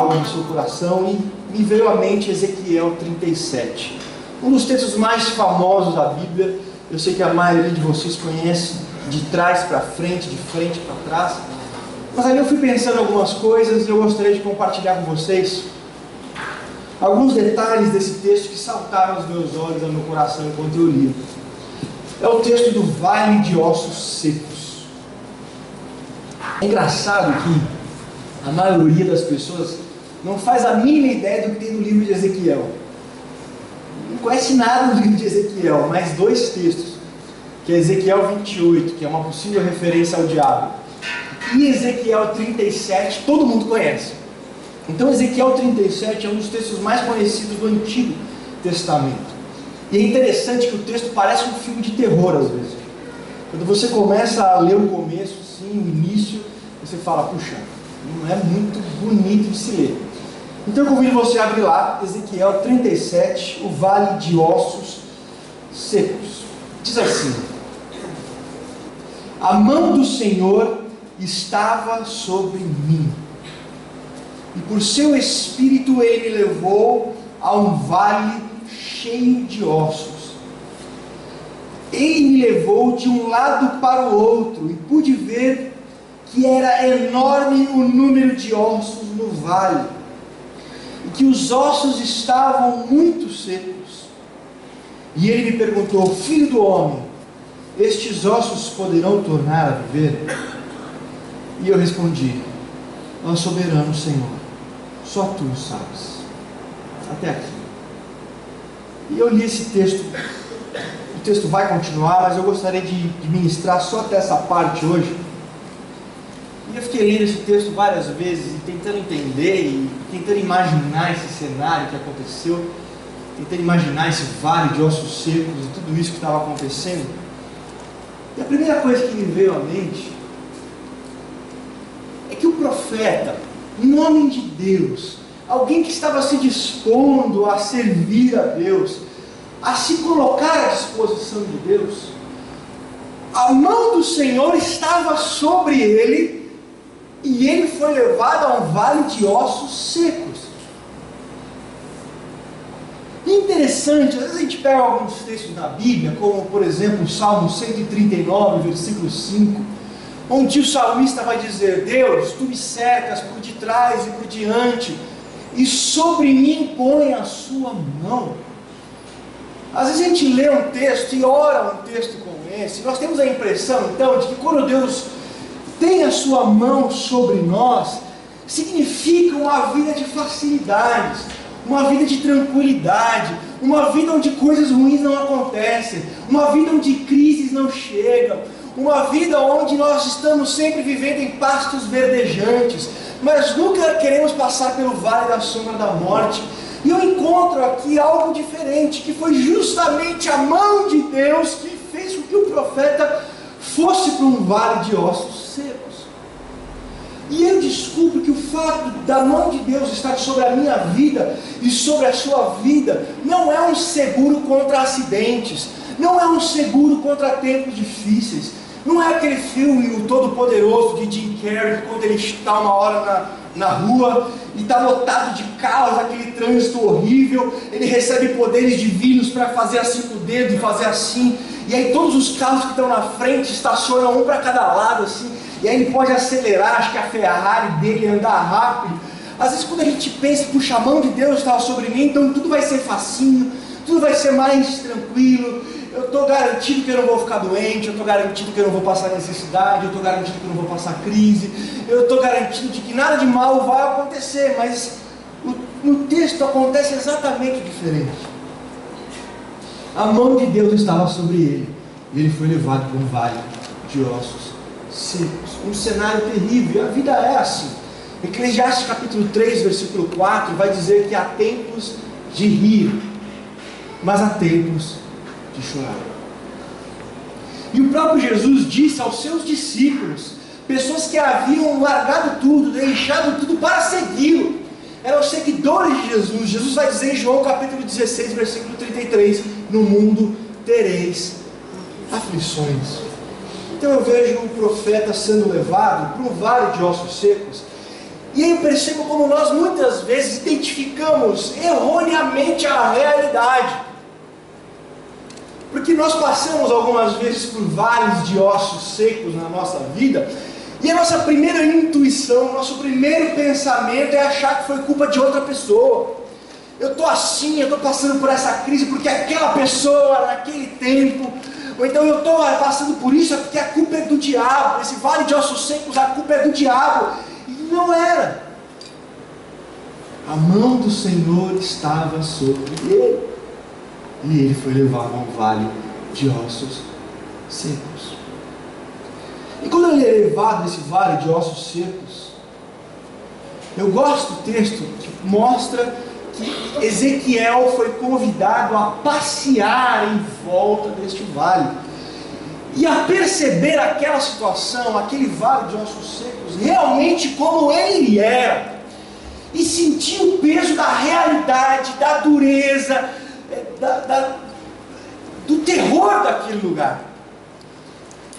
algo no seu coração e me veio à mente Ezequiel 37. Um dos textos mais famosos da Bíblia. Eu sei que a maioria de vocês conhece de trás para frente, de frente para trás. Mas aí eu fui pensando em algumas coisas e eu gostaria de compartilhar com vocês alguns detalhes desse texto que saltaram aos meus olhos, ao meu coração enquanto eu lia. É o texto do Vale de Ossos Secos. É engraçado que a maioria das pessoas não faz a mínima ideia do que tem no livro de Ezequiel. Não conhece nada do livro de Ezequiel, mas dois textos, que é Ezequiel 28, que é uma possível referência ao diabo, e Ezequiel 37, todo mundo conhece. Então Ezequiel 37 é um dos textos mais conhecidos do Antigo Testamento. E é interessante que o texto parece um filme de terror às vezes. Quando você começa a ler o começo, sim, o início, você fala, puxa, não é muito bonito de se ler. Então eu convido você a abrir lá, Ezequiel 37, o Vale de Ossos Secos. Diz assim: a mão do Senhor estava sobre mim, e por seu espírito ele me levou a um vale cheio de ossos. Ele me levou de um lado para o outro, e pude ver que era enorme o número de ossos no vale, e que os ossos estavam muito secos. E ele me perguntou: filho do homem, estes ossos poderão tornar a viver? E eu respondi: ó soberano Senhor, só tu sabes. Até aqui. E eu li esse texto. O texto vai continuar, mas eu gostaria de ministrar só até essa parte hoje. E eu fiquei lendo esse texto várias vezes e tentando entender e tentando imaginar esse cenário que aconteceu, tentando imaginar esse vale de ossos secos e tudo isso que estava acontecendo. E a primeira coisa que me veio à mente é que o profeta, um homem de Deus, alguém que estava se dispondo a servir a Deus, a se colocar à disposição de Deus, a mão do Senhor estava sobre ele, e ele foi levado a um vale de ossos secos. Interessante, às vezes a gente pega alguns textos da Bíblia, como por exemplo o Salmo 139, versículo 5, onde o salmista vai dizer: Deus, tu me cercas por detrás e por diante, e sobre mim põe a sua mão. Às vezes a gente lê um texto e ora um texto como esse, nós temos a impressão então de que quando Deus tem a sua mão sobre nós, significa uma vida de facilidades, uma vida de tranquilidade, uma vida onde coisas ruins não acontecem, uma vida onde crises não chegam, uma vida onde nós estamos sempre vivendo em pastos verdejantes, mas nunca queremos passar pelo vale da sombra da morte. E eu encontro aqui algo diferente, que foi justamente a mão de Deus que fez com que o profeta fosse para um vale de ossos secos. E eu descubro que o fato da mão de Deus estar sobre a minha vida e sobre a sua vida não é um seguro contra acidentes, não é um seguro contra tempos difíceis, não é aquele filme O Todo-Poderoso de Jim Carrey, quando ele está uma hora na rua e está lotado de carros, aquele trânsito horrível, ele recebe poderes divinos para fazer assim com o dedo e fazer assim, e aí todos os carros que estão na frente estacionam um para cada lado assim, e aí ele pode acelerar, acho que a Ferrari dele andar rápido. Às vezes quando a gente pensa, puxa, a mão de Deus estava sobre mim, então tudo vai ser facinho, tudo vai ser mais tranquilo, eu estou garantido que eu não vou ficar doente, eu estou garantido que eu não vou passar necessidade, eu estou garantido que eu não vou passar crise, eu estou garantido de que nada de mal vai acontecer. Mas no texto acontece exatamente diferente. A mão de Deus estava sobre ele, e ele foi levado para um vale de ossos secos, um cenário terrível. A vida é assim. Eclesiastes capítulo 3, versículo 4 vai dizer que há tempos de rir, mas há tempos de chorar. E o próprio Jesus disse aos seus discípulos, pessoas que haviam largado tudo, deixado tudo para segui-lo, eram seguidores de Jesus. Jesus vai dizer em João capítulo 16, versículo 33, no mundo tereis aflições. Então eu vejo um profeta sendo levado para um vale de ossos secos, E aí eu percebo como nós muitas vezes identificamos erroneamente a realidade. Porque nós passamos algumas vezes por vales de ossos secos na nossa vida, e a nossa primeira intuição, nosso primeiro pensamento é achar que foi culpa de outra pessoa. Eu estou assim, eu estou passando por essa crise porque aquela pessoa naquele tempo, ou então eu estou passando por isso porque a culpa é do diabo, esse vale de ossos secos, a culpa é do diabo. E não era. A mão do Senhor estava sobre ele, e ele foi levado a um vale de ossos secos. E quando ele é levado nesse vale de ossos secos, eu gosto do texto que mostra que Ezequiel foi convidado a passear em volta deste vale, e a perceber aquela situação, aquele vale de ossos secos, realmente como ele era, e sentir o peso da realidade, da dureza, do terror daquele lugar.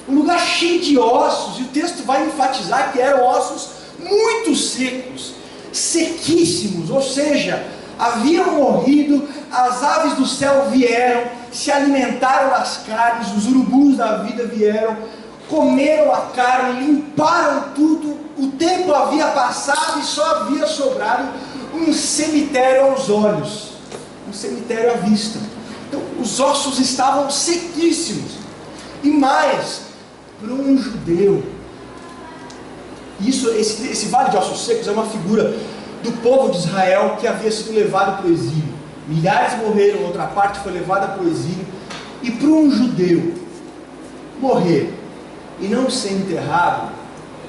Um lugar cheio de ossos, e o texto vai enfatizar que eram ossos muito secos, sequíssimos, ou seja, haviam morrido, as aves do céu vieram, se alimentaram das carnes, os urubus da vida vieram, comeram a carne, limparam tudo, o tempo havia passado e só havia sobrado um cemitério aos olhos, um cemitério à vista. Então os ossos estavam sequíssimos. E mais, para um judeu, esse vale de ossos secos é uma figura do povo de Israel que havia sido levado para o exílio. Milhares morreram, outra parte foi levada para o exílio. E para um judeu morrer e não ser enterrado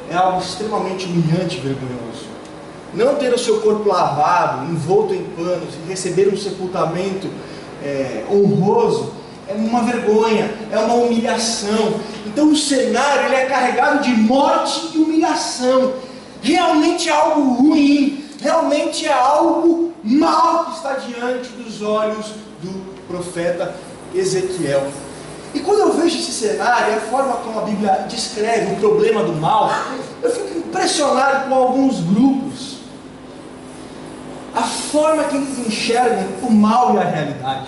é algo extremamente humilhante e vergonhoso. Não ter o seu corpo lavado, envolto em panos, e receber um sepultamento honroso é uma vergonha, é uma humilhação. Então o cenário ele é carregado de morte e humilhação. Realmente é algo ruim, realmente é algo mal que está diante dos olhos do profeta Ezequiel. E quando eu vejo esse cenário, a forma como a Bíblia descreve o problema do mal, eu fico impressionado com alguns grupos, a forma que eles enxergam o mal e a realidade.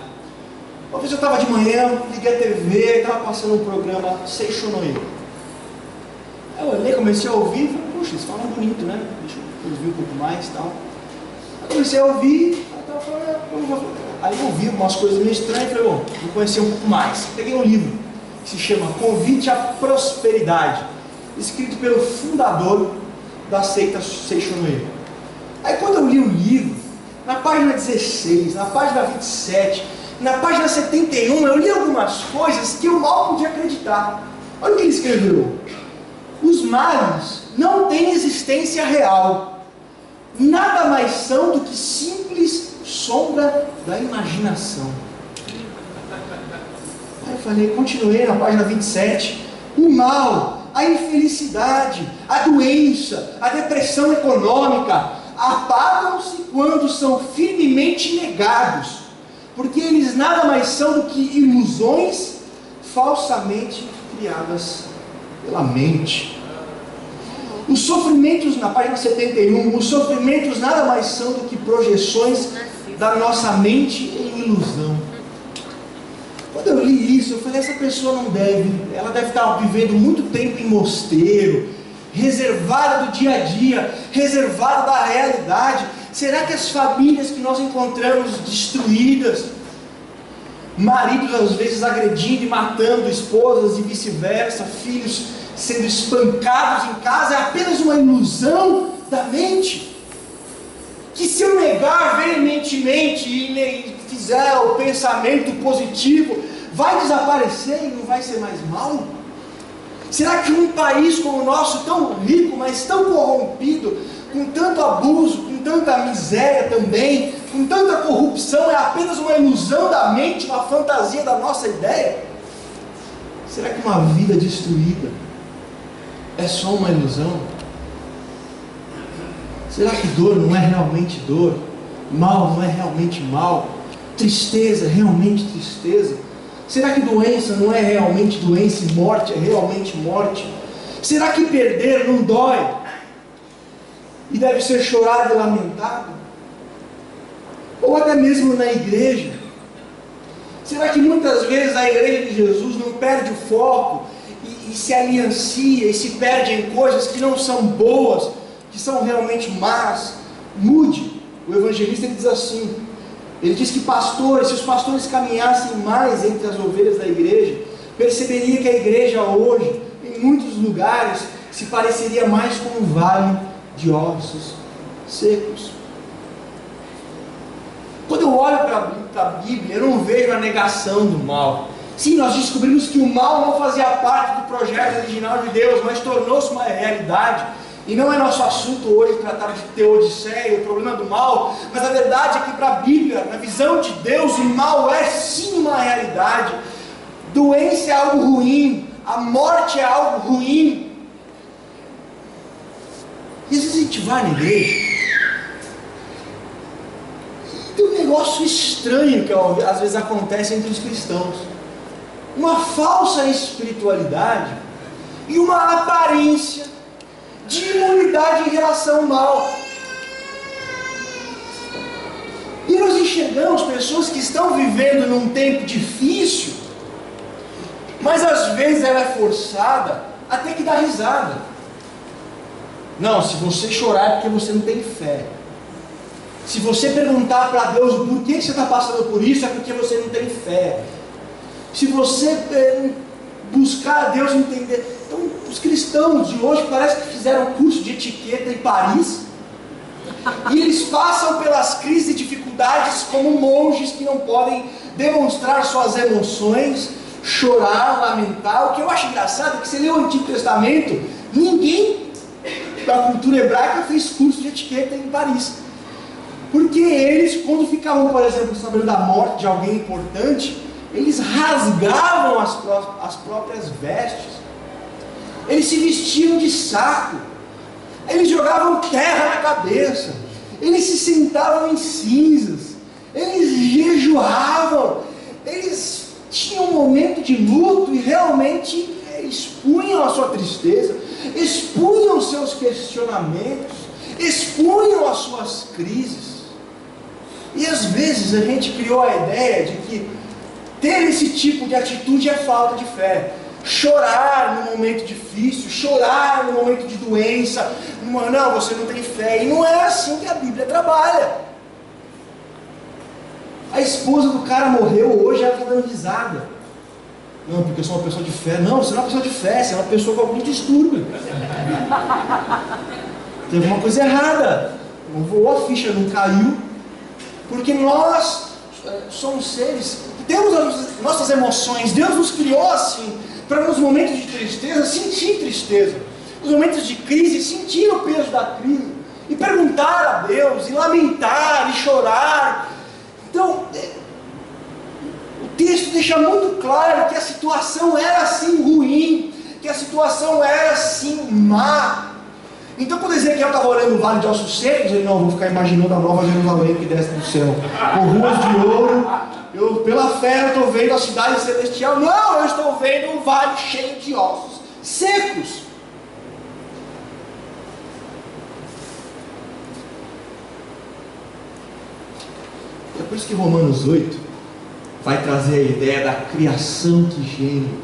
Uma vez eu estava de manhã, liguei a TV, estava passando um programa Seishonoe. Eu olhei, comecei a ouvir, falei, puxa, eles falam bonito, né? Deixa eu ouvir um pouco mais e tal. Aí comecei a ouvir, aí eu ouvi umas coisas meio estranhas, falei, vou conhecer um pouco mais. Peguei um livro que se chama Convite à Prosperidade, escrito pelo fundador da seita Seishonoe. Aí quando eu li o livro, na página 16, na página 27, na página 71, eu li algumas coisas que eu mal podia acreditar. Olha o que ele escreveu: os males não têm existência real, nada mais são do que simples sombra da imaginação. Aí eu falei, continuei na página 27, o mal, a infelicidade, a doença, a depressão econômica apagam-se quando são firmemente negados, porque eles nada mais são do que ilusões falsamente criadas pela mente. Os sofrimentos, na página 71, os sofrimentos nada mais são do que projeções da nossa mente em ilusão. Quando eu li isso, eu falei, essa pessoa ela deve estar vivendo muito tempo em mosteiro, reservada do dia a dia, reservada da realidade. Será que as famílias que nós encontramos destruídas, maridos às vezes agredindo e matando esposas e vice-versa, filhos sendo espancados em casa, é apenas uma ilusão da mente? Que se eu negar veementemente e fizer o pensamento positivo, vai desaparecer e não vai ser mais mal? Será que um país como o nosso, tão rico, mas tão corrompido, com tanto abuso, com tanta miséria também, com tanta corrupção, é apenas uma ilusão da mente, uma fantasia da nossa ideia? Será que uma vida destruída é só uma ilusão? Será que dor não é realmente dor? Mal não é realmente mal? Tristeza é realmente tristeza? Será que doença não é realmente doença e morte é realmente morte? Será que perder não dói? e deve ser chorado e lamentado? Ou até mesmo na igreja? Será que muitas vezes a igreja de Jesus não perde o foco e se aliancia e se perde em coisas que não são boas, que são realmente más? Mude. O evangelista ele diz assim, ele diz que pastores, se os pastores caminhassem mais entre as ovelhas da igreja, perceberia que a igreja hoje, em muitos lugares, se pareceria mais com um vale de ossos secos. Quando eu olho para a Bíblia, eu não vejo a negação do mal. Sim, nós descobrimos que o mal não fazia parte do projeto original de Deus, mas tornou-se uma realidade. E não é nosso assunto hoje tratar de teodiceia, o problema do mal, mas a verdade é que para a Bíblia, na visão de Deus, o mal é sim uma realidade. Doença é algo ruim, a morte é algo ruim. E às vezes a gente vai na igreja e tem um negócio estranho que às vezes acontece entre os cristãos. Uma falsa espiritualidade e uma aparência de imunidade em relação ao mal. E nós enxergamos pessoas que estão vivendo num tempo difícil, mas às vezes ela é forçada a ter que dar risada. Não, se você chorar é porque você não tem fé. Se você perguntar para Deus por que você está passando por isso, é porque você não tem fé. Se você buscar a Deus entender. Então, os cristãos de hoje parece que fizeram curso de etiqueta em Paris, e eles passam pelas crises e dificuldades como monges que não podem demonstrar suas emoções, chorar, lamentar. O que eu acho engraçado é que você lê o Antigo Testamento, ninguém da cultura hebraica fez curso de etiqueta em Paris, porque eles, quando ficavam, por exemplo, sabendo da morte de alguém importante, eles rasgavam as próprias vestes, eles se vestiam de saco, eles jogavam terra na cabeça, eles se sentavam em cinzas, eles jejuavam, eles tinham um momento de luto e realmente expunham a sua tristeza, expunham os seus questionamentos, expunham as suas crises. E às vezes a gente criou a ideia de que ter esse tipo de atitude é falta de fé. Chorar no momento difícil, chorar no momento de doença, não, você não tem fé. E não é assim que a Bíblia trabalha. A esposa do cara morreu hoje, ela está dando risada. Não, porque eu sou uma pessoa de fé. Não, você não é uma pessoa de fé, você é uma pessoa com algum distúrbio. Tem alguma coisa errada. Não voou a ficha, não caiu. Porque nós somos seres que temos as nossas emoções. Deus nos criou assim, para nos momentos de tristeza, sentir tristeza. Nos momentos de crise, sentir o peso da crise. E perguntar a Deus, e lamentar, e chorar. Então, o texto deixa muito claro que a situação era assim ruim, que a situação era assim má. Então, quando Ezequiel estava olhando o vale de ossos secos, ele não, vou ficar imaginando a nova Jerusalém que desce do céu, com ruas de ouro, pela fé eu estou vendo a cidade celestial. Não, eu estou vendo um vale cheio de ossos secos. É por isso que Romanos 8 vai trazer a ideia da criação que geme,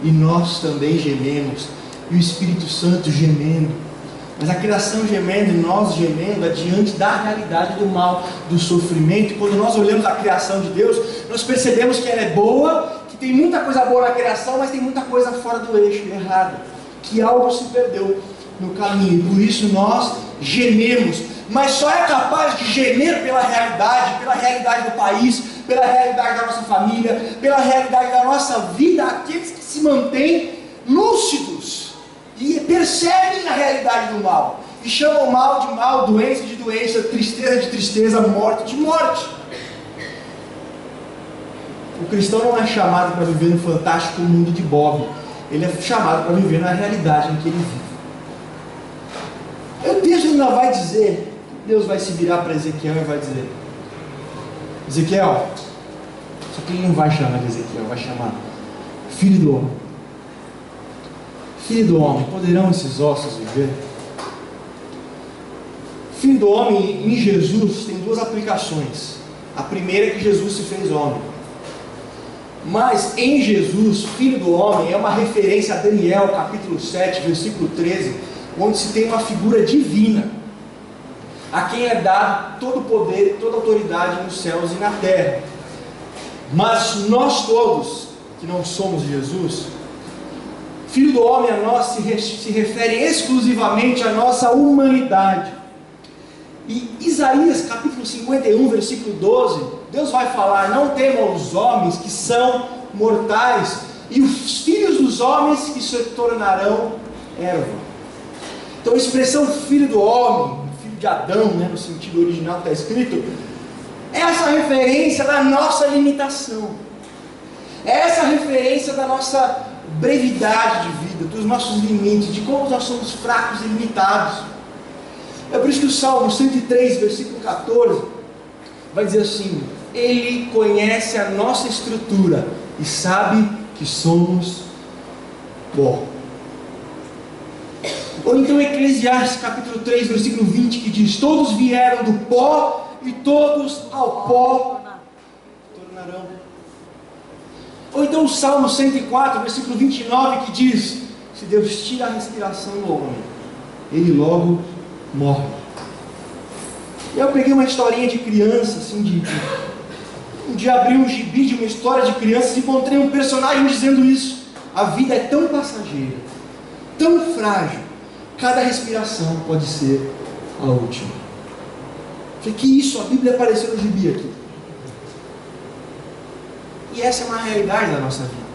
e nós também gememos, e o Espírito Santo gemendo. Mas a criação gemendo e nós gemendo é diante da realidade do mal, do sofrimento. Quando nós olhamos a criação de Deus, nós percebemos que ela é boa, que tem muita coisa boa na criação, mas tem muita coisa fora do eixo, errado, que algo se perdeu no caminho. Por isso nós gememos, mas só é capaz de gemer pela realidade do país, pela realidade da nossa família, pela realidade da nossa vida, aqueles que se mantêm lúcidos e percebem a realidade do mal, e chamam mal de mal, doença de doença, tristeza de tristeza, morte de morte. O cristão não é chamado para viver no fantástico mundo de Bob, ele é chamado para viver na realidade em que ele vive. O texto ainda vai dizer, Deus vai se virar para Ezequiel e vai dizer: Ezequiel, só que ele não vai chamar de Ezequiel, vai chamar filho do homem. Filho do homem, poderão esses ossos viver? Filho do homem em Jesus tem duas aplicações. A primeira é que Jesus se fez homem. Mas em Jesus, Filho do homem, é uma referência a Daniel, capítulo 7, versículo 13, onde se tem uma figura divina, a quem é dado todo o poder e toda a autoridade nos céus e na terra. Mas nós todos, que não somos Jesus, Filho do homem a nós se refere exclusivamente à nossa humanidade. E Isaías capítulo 51, versículo 12, Deus vai falar: não temam os homens que são mortais, e os filhos dos homens que se tornarão erva. Então a expressão filho do homem, filho de Adão, no sentido original que está escrito, é essa referência da nossa limitação, é essa referência da nossa brevidade de vida, dos nossos limites, de como nós somos fracos e limitados. É por isso que o Salmo 103, versículo 14, vai dizer assim: Ele conhece a nossa estrutura e sabe que somos pó. Ou então Eclesiastes capítulo 3, versículo 20, que diz: todos vieram do pó e todos ao pó tornarão. Ou então o Salmo 104, versículo 29, que diz: se Deus tira a respiração do homem, ele logo morre. E eu peguei uma historinha de criança, assim, um dia abri um gibi de uma história de crianças e encontrei um personagem dizendo isso: a vida é tão passageira, tão frágil, cada respiração pode ser a última. Falei, que isso? A Bíblia apareceu no gibi aqui. E essa é uma realidade da nossa vida.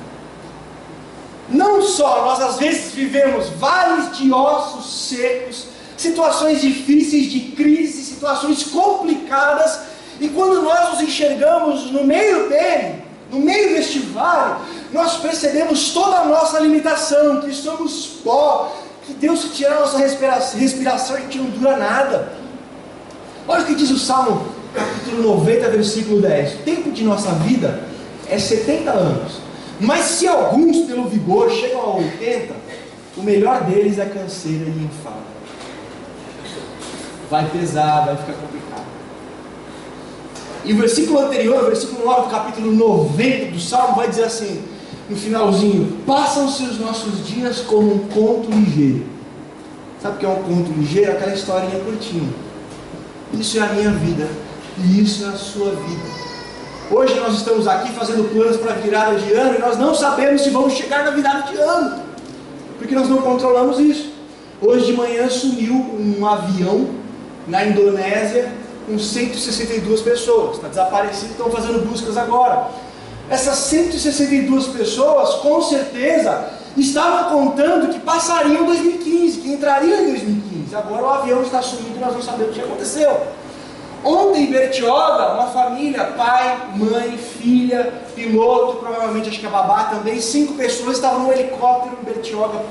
Não só nós às vezes vivemos vales de ossos secos, situações difíceis de crise, situações complicadas, e quando nós nos enxergamos no meio dele, no meio deste vale, nós percebemos toda a nossa limitação, que somos pó, que Deus se tirar a nossa respiração, a gente não dura nada. Olha o que diz o Salmo capítulo 90, versículo 10: o tempo de nossa vida é 70 anos, mas se alguns pelo vigor chegam a 80, o melhor deles é canseira e enfado. Vai pesar, vai ficar complicado. E o versículo anterior, o versículo 9 do capítulo 90 do Salmo, vai dizer assim, no finalzinho: passam-se os nossos dias como um conto ligeiro. Sabe o que é um conto ligeiro? Aquela historinha curtinha. Isso é a minha vida, e isso é a sua vida. Hoje nós estamos aqui fazendo planos para a virada de ano, e nós não sabemos se vamos chegar na virada de ano, porque nós não controlamos isso. Hoje de manhã sumiu um avião na Indonésia com 162 pessoas, está desaparecido, estão fazendo buscas agora. Essas 162 pessoas, com certeza, estavam contando que passariam 2015, que entrariam em 2015. Agora o avião está sumido e nós não sabemos o que aconteceu. Ontem em Bertioga, uma família, pai, mãe, filha, piloto, provavelmente acho que a babá também, 5 pessoas estavam num helicóptero em Bertioga,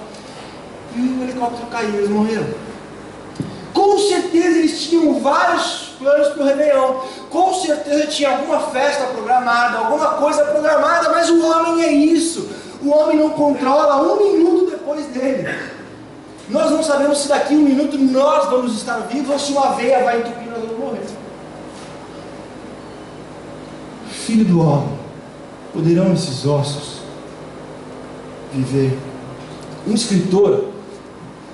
e o helicóptero caiu, eles morreram. Com certeza eles tinham vários planos para o Réveillon, com certeza tinha alguma festa programada, alguma coisa programada, mas o homem é isso, o homem não controla um minuto depois dele. Nós não sabemos se daqui 1 minuto nós vamos estar vivos, ou se uma veia vai entupir e nós vamos morrer. Filho do homem, poderão esses ossos viver? Um escritor,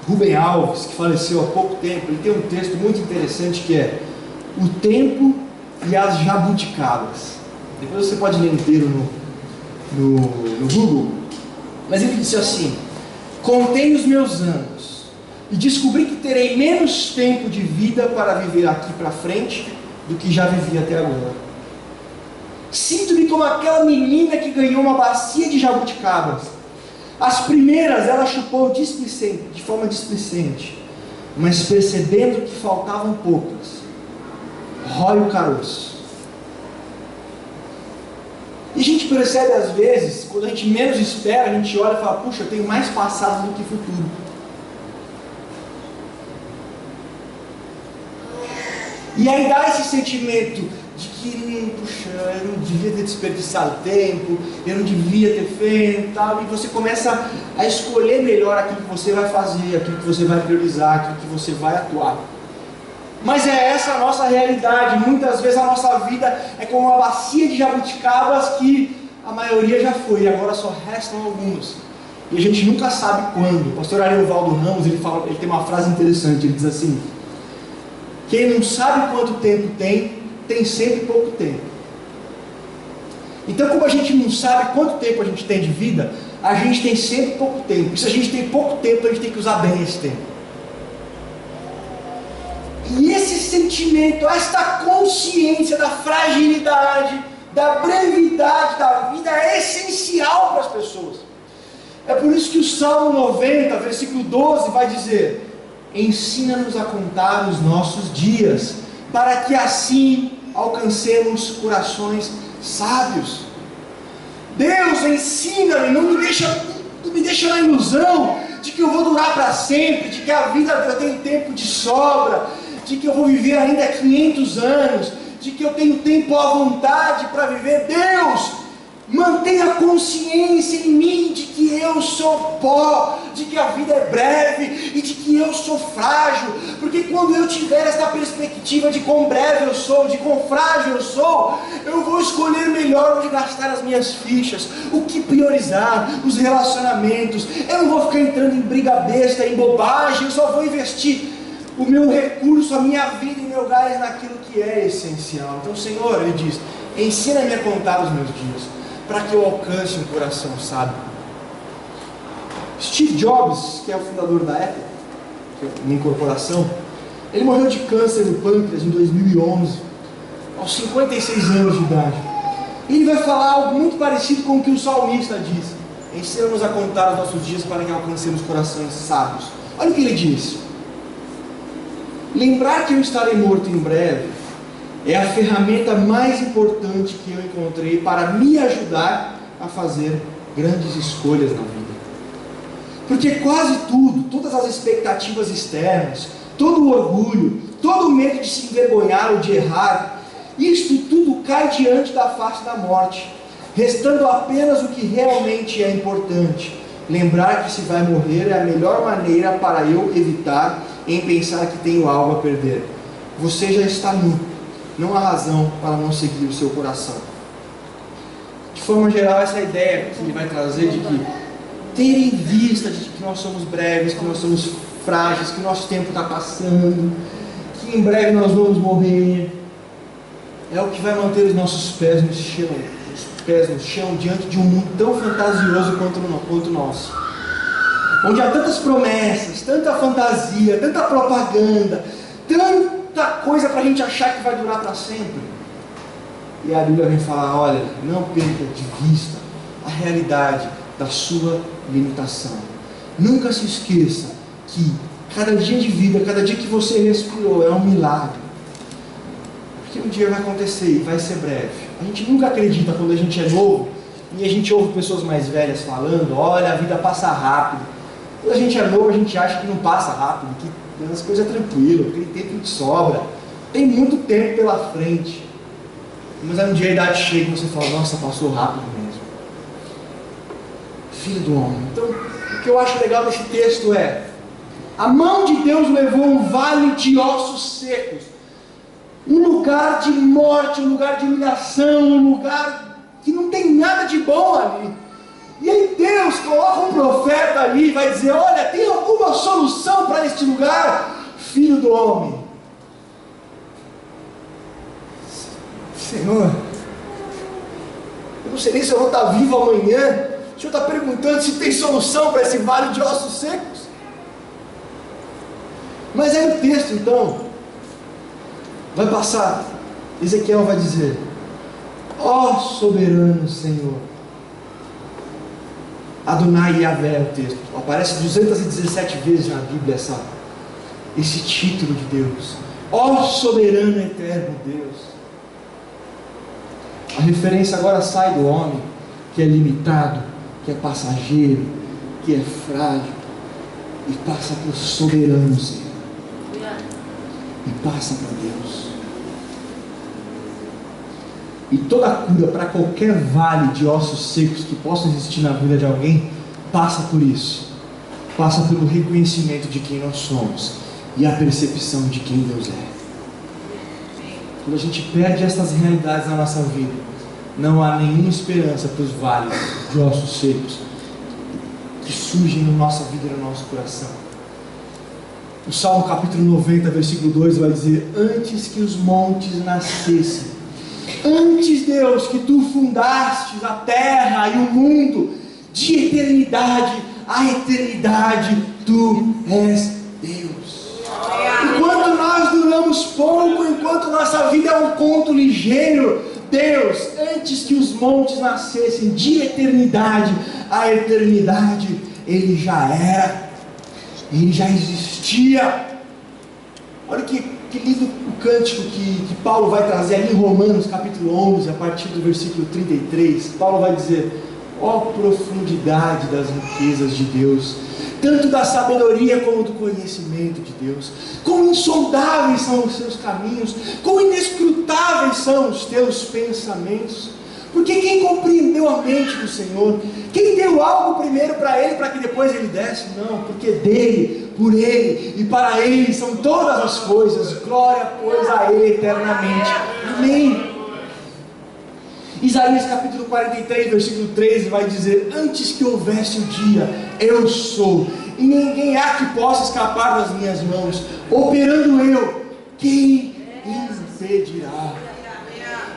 Rubem Alves, que faleceu há pouco tempo, ele tem um texto muito interessante que é O Tempo e as Jabuticabas. Depois você pode ler inteiro no Google. Mas ele disse assim: contei os meus anos e descobri que terei menos tempo de vida para viver aqui para frente do que já vivi até agora. Sinto-me como aquela menina que ganhou uma bacia de jabuticabas. As primeiras ela chupou displicente, de forma displicente, mas percebendo que faltavam poucas, rói o caroço. E a gente percebe às vezes, quando a gente menos espera, a gente olha e fala: puxa, eu tenho mais passado do que futuro. E aí dá esse sentimento de que, puxa, eu não devia ter desperdiçado tempo, eu não devia ter feito e tal, e você começa a escolher melhor aquilo que você vai fazer, aquilo que você vai priorizar, aquilo que você vai atuar. Mas é essa a nossa realidade. Muitas vezes a nossa vida é como uma bacia de jabuticabas que a maioria já foi, e agora só restam algumas. E a gente nunca sabe quando. O pastor Ariovaldo Ramos, ele tem uma frase interessante, ele diz assim: quem não sabe quanto tempo tem sempre pouco tempo. Então, como a gente não sabe quanto tempo a gente tem de vida, a gente tem sempre pouco tempo. E se a gente tem pouco tempo, a gente tem que usar bem esse tempo. E esse sentimento, esta consciência da fragilidade, da brevidade da vida é essencial para as pessoas. É por isso que o Salmo 90, versículo 12 vai dizer: ensina-nos a contar os nossos dias, para que assim alcancemos corações sábios. Deus, ensina-me, não me deixa na ilusão de que eu vou durar para sempre, de que a vida eu tenho tempo de sobra, de que eu vou viver ainda 500 anos, de que eu tenho tempo à vontade para viver. Deus, mantenha consciência em mim de que eu sou pó, de que a vida é breve e de que eu sou frágil, porque quando eu tiver essa perspectiva de quão breve eu sou, de quão frágil eu sou, eu vou escolher melhor onde gastar as minhas fichas, o que priorizar, os relacionamentos. Eu não vou ficar entrando em briga besta, em bobagem, eu só vou investir o meu recurso, a minha vida e meu gás naquilo que é essencial. Então, Senhor, Ele diz: ensina-me a contar os meus dias, para que eu alcance um coração sábio. Steve Jobs, que é o fundador da Apple, que é uma incorporação, ele morreu de câncer no pâncreas em 2011, aos 56 anos de idade. E ele vai falar algo muito parecido com o que o salmista diz: ensina-nos a contar os nossos dias para que alcancemos corações sábios. Olha o que ele diz: lembrar que eu estarei morto em breve é a ferramenta mais importante que eu encontrei para me ajudar a fazer grandes escolhas na vida. Porque quase tudo, todas as expectativas externas, todo o orgulho, todo o medo de se envergonhar ou de errar, isto tudo cai diante da face da morte, restando apenas o que realmente é importante. Lembrar que se vai morrer é a melhor maneira para eu evitar em pensar que tenho algo a perder. Você já está nu, não há razão para não seguir o seu coração. De forma geral, essa ideia que ele vai trazer de que ter em vista de que nós somos breves, que nós somos frágeis, que o nosso tempo está passando, que em breve nós vamos morrer, é o que vai manter os nossos pés no chão, diante de um mundo tão fantasioso quanto o nosso, onde há tantas promessas, tanta fantasia, tanta propaganda, tanta coisa para a gente achar que vai durar para sempre. E a Bíblia vem falar: olha, não perca de vista a realidade da sua limitação. Nunca se esqueça que cada dia de vida, cada dia que você respirou é um milagre, porque um dia vai acontecer e vai ser breve. A gente nunca acredita quando a gente é novo e a gente ouve pessoas mais velhas falando: olha, a vida passa rápido. Quando a gente é novo, a gente acha que não passa rápido, que as coisas é tranquilo, que tem tempo de sobra, tem muito tempo pela frente. Mas aí um dia a idade chega e você fala: nossa, passou rápido mesmo. Filho do homem. Então, o que eu acho legal desse texto é: a mão de Deus levou um vale de ossos secos, um lugar de morte, um lugar de humilhação, um lugar que não tem nada de bom ali. E aí Deus coloca um profeta ali e vai dizer: olha, tem alguma solução para este lugar, filho do homem? Senhor, eu não sei nem se eu vou estar vivo amanhã. O Senhor está perguntando se tem solução para esse vale de ossos secos. Mas aí o texto então vai passar, Ezequiel vai dizer: ó soberano Senhor, Adonai Yahvé é o texto, aparece 217 vezes na Bíblia esse título de Deus, ó soberano eterno Deus. A referência agora sai do homem, que é limitado, que é passageiro, que é frágil, e passa para o soberano Senhor, e passa para Deus. E toda cura para qualquer vale de ossos secos que possa existir na vida de alguém, passa por isso. Passa pelo reconhecimento de quem nós somos e a percepção de quem Deus é. quando a gente perde essas realidades na nossa vida, não há nenhuma esperança para os vales de ossos secos que surgem na nossa vida e no nosso coração. O Salmo capítulo 90, versículo 2 vai dizer: antes que os montes nascessem, antes, Deus, que tu fundastes a terra e o mundo, de eternidade a eternidade, tu és Deus. Enquanto nós duramos pouco, enquanto nossa vida é um conto ligeiro, Deus, antes que os montes nascessem, de eternidade a eternidade, Ele já era, Ele já existia. Olha que lindo o cântico que Paulo vai trazer ali em Romanos capítulo 11, a partir do versículo 33. Paulo vai dizer: ó profundidade das riquezas de Deus, tanto da sabedoria como do conhecimento de Deus. Quão insondáveis são os seus caminhos, quão inescrutáveis são os teus pensamentos. Porque quem compreendeu a mente do Senhor? Quem deu algo primeiro para Ele, para que depois Ele desse? Não, porque dele, por Ele e para Ele são todas as coisas. Glória, pois, a Ele eternamente. Amém. Isaías capítulo 43, versículo 13 vai dizer: antes que houvesse o dia, eu sou, e ninguém há que possa escapar das minhas mãos. Operando eu, quem impedirá?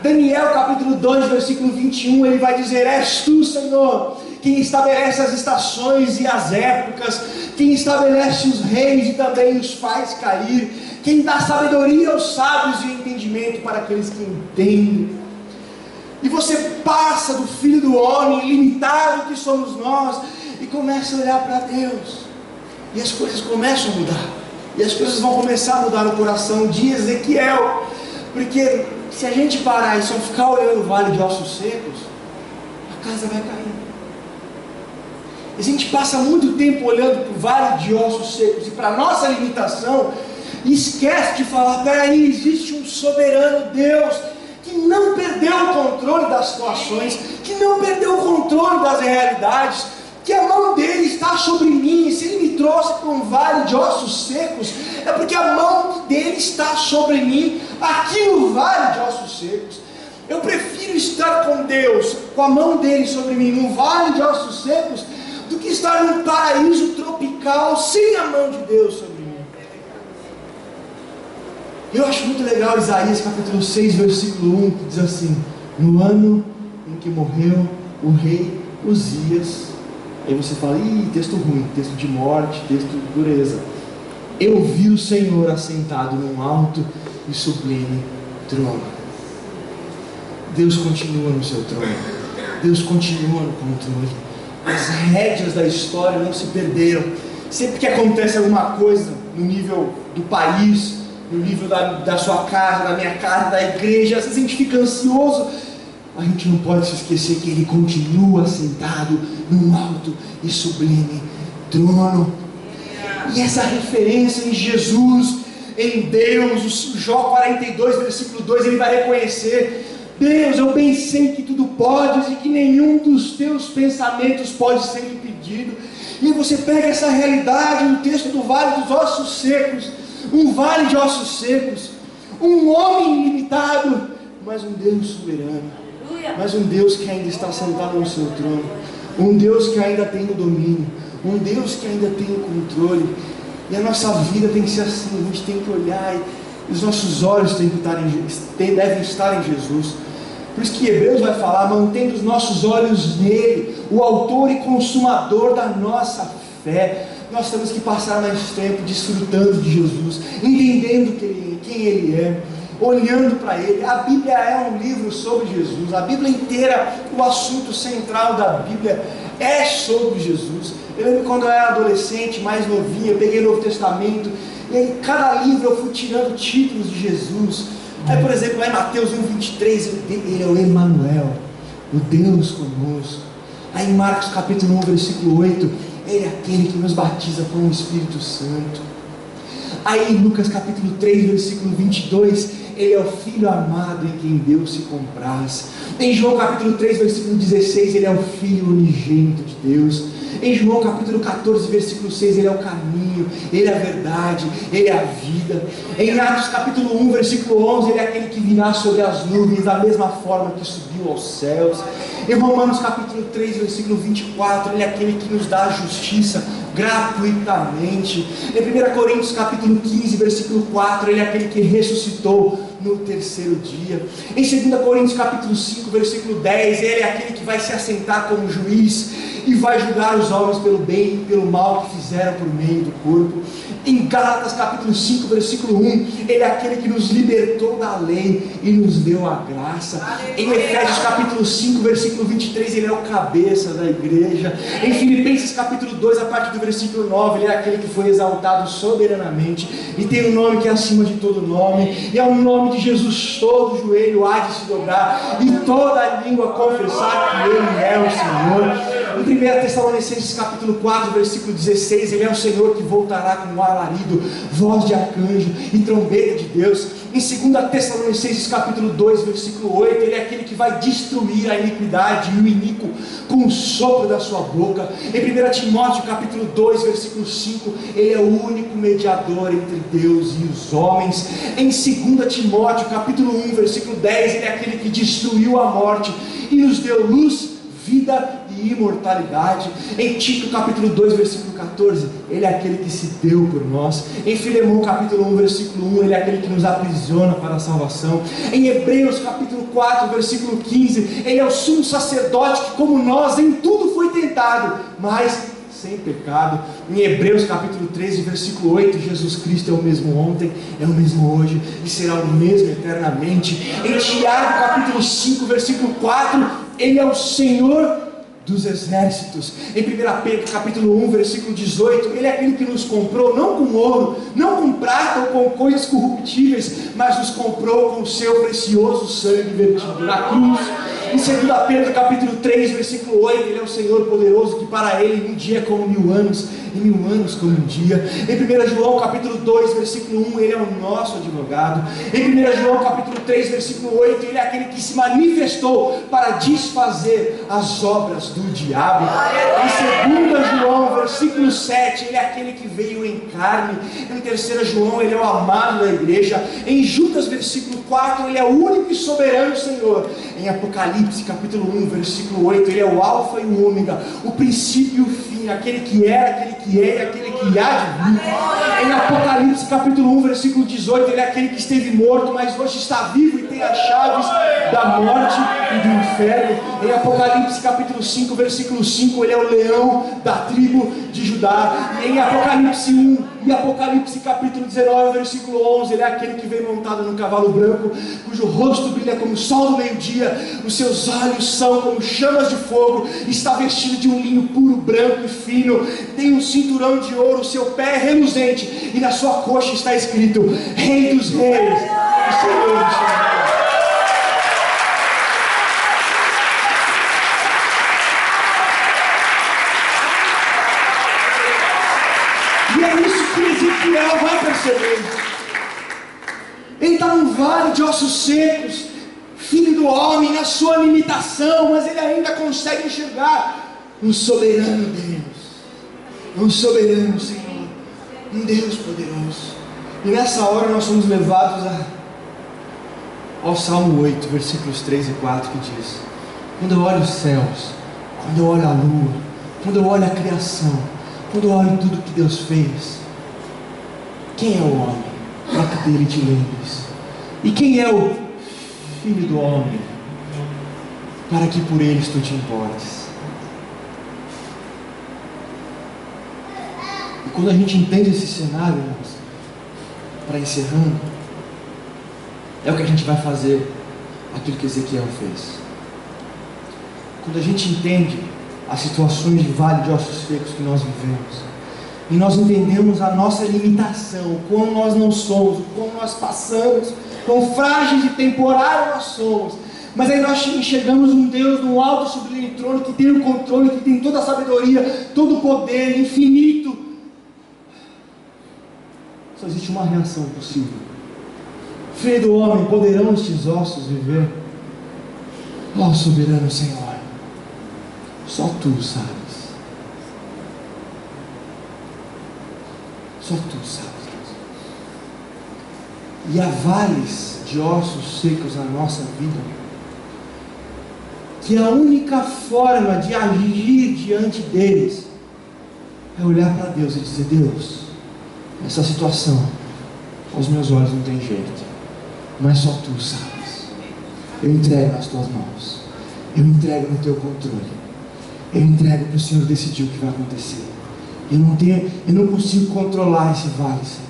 Daniel capítulo 2, versículo 21, ele vai dizer: és tu, Senhor, quem estabelece as estações e as épocas, quem estabelece os reis e também os faz cair, quem dá sabedoria aos sábios e entendimento para aqueles que entendem. E você passa do Filho do Homem, ilimitado que somos nós, e começa a olhar para Deus, e as coisas começam a mudar, e as coisas vão começar a mudar no coração de Ezequiel, porque se a gente parar e só ficar olhando o vale de ossos secos, a casa vai cair. A gente passa muito tempo olhando para o vale de ossos secos e para a nossa limitação, e esquece de falar: peraí, existe um soberano Deus, que não perdeu o controle das situações, que não perdeu o controle das realidades, que a mão dele está sobre mim. E se ele me trouxe para um vale de ossos secos, é porque a mão dele está sobre mim, aqui no vale de ossos secos. Eu prefiro estar com Deus, com a mão dele sobre mim, num vale de ossos secos, do que estar num paraíso tropical, sem a mão de Deus sobre mim. Eu acho muito legal Isaías capítulo 6, versículo 1, que diz assim: no ano em que morreu o rei Uzias. Aí você fala: ih, texto ruim, texto de morte, texto de dureza. Eu vi o Senhor assentado num alto e sublime trono. Deus continua no seu trono, Deus continua no controle. As rédeas da história não se perderam. Sempre que acontece alguma coisa no nível do país, no nível da sua casa, da minha casa, da igreja, às vezes a gente fica ansioso. A gente não pode se esquecer que Ele continua sentado num alto e sublime trono. E essa referência em Jesus, em Deus, o Jó 42, versículo 2, ele vai reconhecer: Deus, eu bem sei que tudo podes e que nenhum dos teus pensamentos pode ser impedido. E você pega essa realidade no texto do Vale dos Ossos Secos, um vale de ossos secos, um homem ilimitado, mas um Deus soberano, mas um Deus que ainda está sentado no seu trono, um Deus que ainda tem o domínio, um Deus que ainda tem o controle. E a nossa vida tem que ser assim, a gente tem que olhar, e os nossos olhos devem estar em Jesus. Por isso que Hebreus vai falar: mantendo os nossos olhos nele, o autor e consumador da nossa fé. Nós temos que passar mais tempo desfrutando de Jesus, entendendo quem Ele é, olhando para Ele. A Bíblia é um livro sobre Jesus. A Bíblia inteira, o assunto central da Bíblia é sobre Jesus. Eu lembro quando eu era adolescente, mais novinho, eu peguei o Novo Testamento, e aí cada livro eu fui tirando títulos de Jesus. Aí, por exemplo, lá em Mateus 1,23, Ele é o Emanuel, o Deus conosco. Aí em Marcos capítulo 1, versículo 8, Ele é aquele que nos batiza com o Espírito Santo. Aí em Lucas capítulo 3, versículo 22, Ele é o Filho amado em quem Deus se compraz. Em João capítulo 3, versículo 16, Ele é o Filho unigênito de Deus. Em João capítulo 14, versículo 6, Ele é o caminho, Ele é a verdade, Ele é a vida. Em Atos capítulo 1, versículo 11, Ele é aquele que virá sobre as nuvens, da mesma forma que subiu aos céus. Em Romanos capítulo 3, versículo 24, Ele é aquele que nos dá a justiça gratuitamente. Em 1 Coríntios capítulo 15, versículo 4, Ele é aquele que ressuscitou no terceiro dia. Em 2 Coríntios capítulo 5, versículo 10, Ele é aquele que vai se assentar como juiz e vai julgar os homens pelo bem e pelo mal que fizeram por meio do corpo. Em Gálatas capítulo 5, versículo 1, Ele é aquele que nos libertou da lei e nos deu a graça. Em Efésios capítulo 5, versículo 23, Ele é o cabeça da igreja. Em Filipenses capítulo 2, a partir do versículo 9, Ele é aquele que foi exaltado soberanamente e tem um nome que é acima de todo nome, e ao nome de Jesus todo joelho há de se dobrar e toda língua confessar que Ele é o Senhor. Em 1 Tessalonicenses capítulo 4, versículo 16, Ele é o Senhor que voltará com alarido, voz de arcanjo e trombeta de Deus. Em 2 Tessalonicenses capítulo 2, versículo 8, Ele é aquele que vai destruir a iniquidade e o iníquo com o sopro da sua boca. Em 1 Timóteo capítulo 2, versículo 5, Ele é o único mediador entre Deus e os homens. Em 2 Timóteo capítulo 1, versículo 10, Ele é aquele que destruiu a morte e nos deu luz, vida e imortalidade. Em Tito capítulo 2, versículo 14, Ele é aquele que se deu por nós. Em Filemão capítulo 1, versículo 1, Ele é aquele que nos aprisiona para a salvação. Em Hebreus capítulo 4, versículo 15, Ele é o sumo sacerdote que, como nós, em tudo foi tentado, mas sem pecado. Em Hebreus capítulo 13, versículo 8, Jesus Cristo é o mesmo ontem, é o mesmo hoje e será o mesmo eternamente. Em Tiago capítulo 5, versículo 4, Ele é o Senhor dos exércitos. Em 1 Pedro capítulo 1, versículo 18, Ele é aquele que nos comprou não com ouro, não com prata ou com coisas corruptíveis, mas nos comprou com o seu precioso sangue vertido na cruz. Em 2 Pedro capítulo 3, versículo 8, Ele é o Senhor poderoso, que para Ele um dia é como 1000 anos, e 1000 anos como um dia. Em 1 João capítulo 2, versículo 1, Ele é o nosso advogado. Em 1 João capítulo 3, versículo 8, Ele é aquele que se manifestou para desfazer as obras do diabo. Em 2 João versículo 7, Ele é aquele que veio em carne. Em 3 João, Ele é o amado da igreja. Em Judas versículo 4, Ele é o único e soberano Senhor. Em Apocalipse capítulo 1, versículo 8, Ele é o alfa e o ômega, o princípio e o fim, aquele que era, aquele que é e aquele que há de vir. Em Apocalipse capítulo 1, versículo 18, Ele é aquele que esteve morto, mas hoje está vivo e tem as chaves da morte e do inferno. Em Apocalipse capítulo 5, versículo 5, Ele é o leão da tribo de Judá. E em Apocalipse 1 e Apocalipse capítulo 19, versículo 11, Ele é aquele que vem montado num cavalo branco, cujo rosto brilha como o sol do meio-dia, os seus olhos são como chamas de fogo, está vestido de um linho puro, branco e fino, tem um cinturão de ouro, o seu pé é reluzente, e na sua coxa está escrito: Rei dos Reis e Senhor dos Senhores. E é isso que Ezequiel vai perceber. Ele está num vale de ossos secos, filho do homem, na sua limitação, mas ele ainda consegue enxergar um soberano Deus, um soberano Senhor, um Deus poderoso. E nessa hora nós somos levados ao Salmo 8, versículos 3 e 4, que diz: quando eu olho os céus, quando eu olho a lua, quando eu olho a criação, quando eu olho tudo que Deus fez, quem é o homem para que dele te lembres? E quem é o filho do homem para que por eles tu te importes? E quando a gente entende esse cenário, irmãos, para encerrando, é o que a gente vai fazer, aquilo que Ezequiel fez. Quando a gente entende as situações de vale de ossos secos que nós vivemos, e nós entendemos a nossa limitação, como nós não somos, como nós passamos, quão frágeis e temporários nós somos, mas aí nós enxergamos um Deus no alto sublime trono, que tem o controle, que tem toda a sabedoria, todo o poder infinito. Só existe uma reação possível: Filho do homem, poderão estes ossos viver? Ó soberano Senhor, só Tu sabes. Só tu sabes. E há vales de ossos secos na nossa vida, que a única forma de agir diante deles é olhar para Deus e dizer: Deus, essa situação aos meus olhos não tem jeito, mas só tu sabes. Eu entrego nas tuas mãos, eu entrego no teu controle, eu entrego para o Senhor decidir o que vai acontecer. Eu não consigo controlar esse vale, Senhor.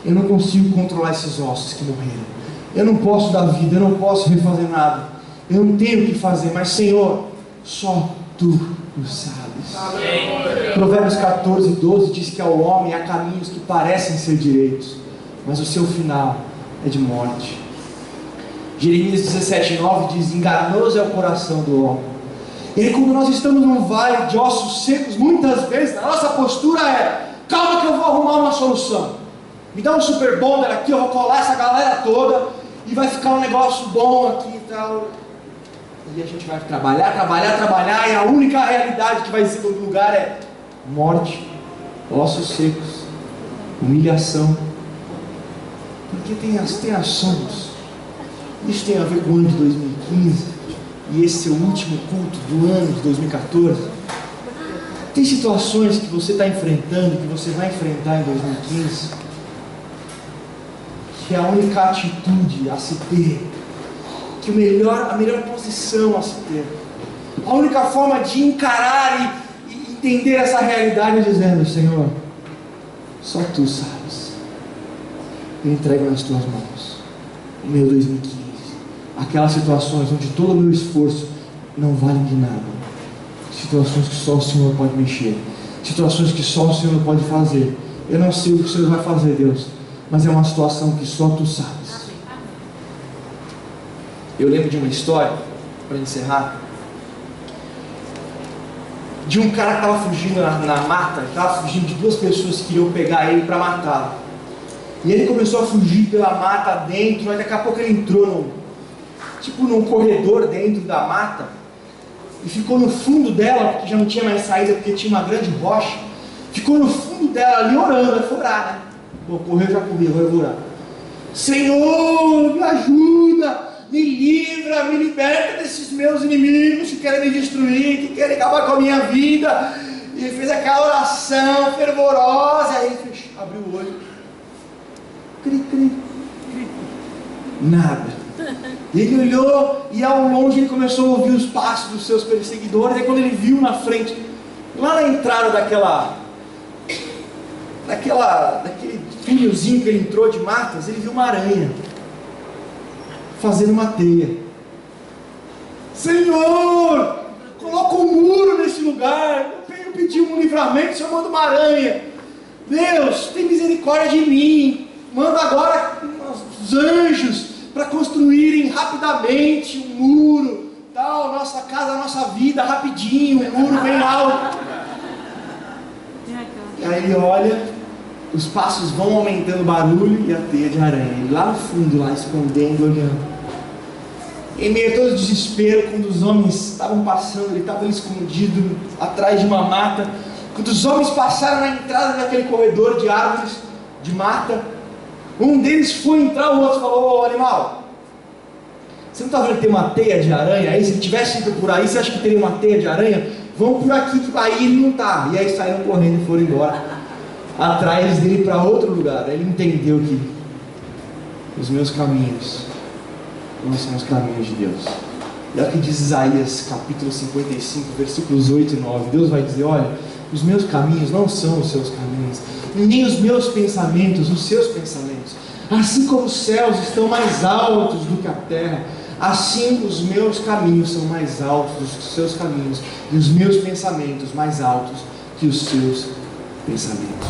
Eu não consigo controlar esses ossos que morreram. Eu não posso dar vida, eu não posso refazer nada. Eu não tenho o que fazer, mas Senhor, só tu o sabes. Amém. Provérbios 14:12 diz que ao homem há caminhos que parecem ser direitos, mas o seu final é de morte. Jeremias 17:9 diz: enganoso é o coração do homem. E aí, quando nós estamos num vale de ossos secos, muitas vezes a nossa postura é: calma que eu vou arrumar uma solução. Me dá um super bonder aqui, eu vou colar essa galera toda e vai ficar um negócio bom aqui e tal. E a gente vai trabalhar, e a única realidade que vai ser do lugar é morte, ossos secos, humilhação. Porque tem assuntos. Isso tem a ver com o ano de 2015 e esse é o último culto do ano de 2014. Tem situações que você está enfrentando, que você vai enfrentar em 2015, que a única atitude a se ter, que a melhor posição a se ter, a única forma de encarar e entender essa realidade é dizendo: Senhor, só tu sabes. Eu entrego nas tuas mãos o meu 2015, aquelas situações onde todo o meu esforço não vale de nada, situações que só o Senhor pode mexer, situações que só o Senhor pode fazer. Eu não sei o que o Senhor vai fazer, Deus, mas é uma situação que só tu sabes. Eu lembro de uma história, para encerrar, de um cara que estava fugindo na mata, estava fugindo de duas pessoas que queriam pegar ele para matá-lo. E ele começou a fugir pela mata dentro, aí daqui a pouco ele entrou num corredor dentro da mata, e ficou no fundo dela, porque já não tinha mais saída, porque tinha uma grande rocha. Ficou no fundo dela ali orando, vai furar, né? Bom, correu, já corri, agora eu vou orar. Senhor, me ajuda, me livra, me liberta desses meus inimigos que querem me destruir, que querem acabar com a minha vida. E ele fez aquela oração fervorosa, aí ele abriu o olho, cri, nada. Ele olhou e ao longe ele começou a ouvir os passos dos seus perseguidores. E quando ele viu na frente, lá na entrada daquele túnelzinho que ele entrou de matas, ele viu uma aranha fazendo uma teia. Senhor, coloca um muro nesse lugar, eu pedi um livramento, o Senhor manda uma aranha. Deus, tem misericórdia de mim, manda agora os anjos para construírem rapidamente um muro, tal, nossa casa, nossa vida, rapidinho, um muro bem alto. E aí ele olha, os passos vão aumentando o barulho e a teia de aranha, ele lá no fundo, lá escondendo, olhando. Em meio a todo o desespero, quando os homens estavam passando, ele estava escondido atrás de uma mata. Quando os homens passaram na entrada daquele corredor de árvores, de mata, um deles foi entrar, o outro falou: ô animal, você não está vendo que tem uma teia de aranha aí? Se ele tivesse ido por aí, você acha que teria uma teia de aranha? Vamos por aqui, que aí ele não está. E aí saíram correndo e foram embora atrás dele para outro lugar. Aí ele entendeu que os meus caminhos não são os caminhos de Deus. E é o que diz Isaías capítulo 55, versículos 8 e 9. Deus vai dizer: olha, os meus caminhos não são os seus caminhos, nem os meus pensamentos os seus pensamentos. Assim como os céus estão mais altos do que a terra, assim os meus caminhos são mais altos do que os seus caminhos, e os meus pensamentos mais altos que os seus pensamentos.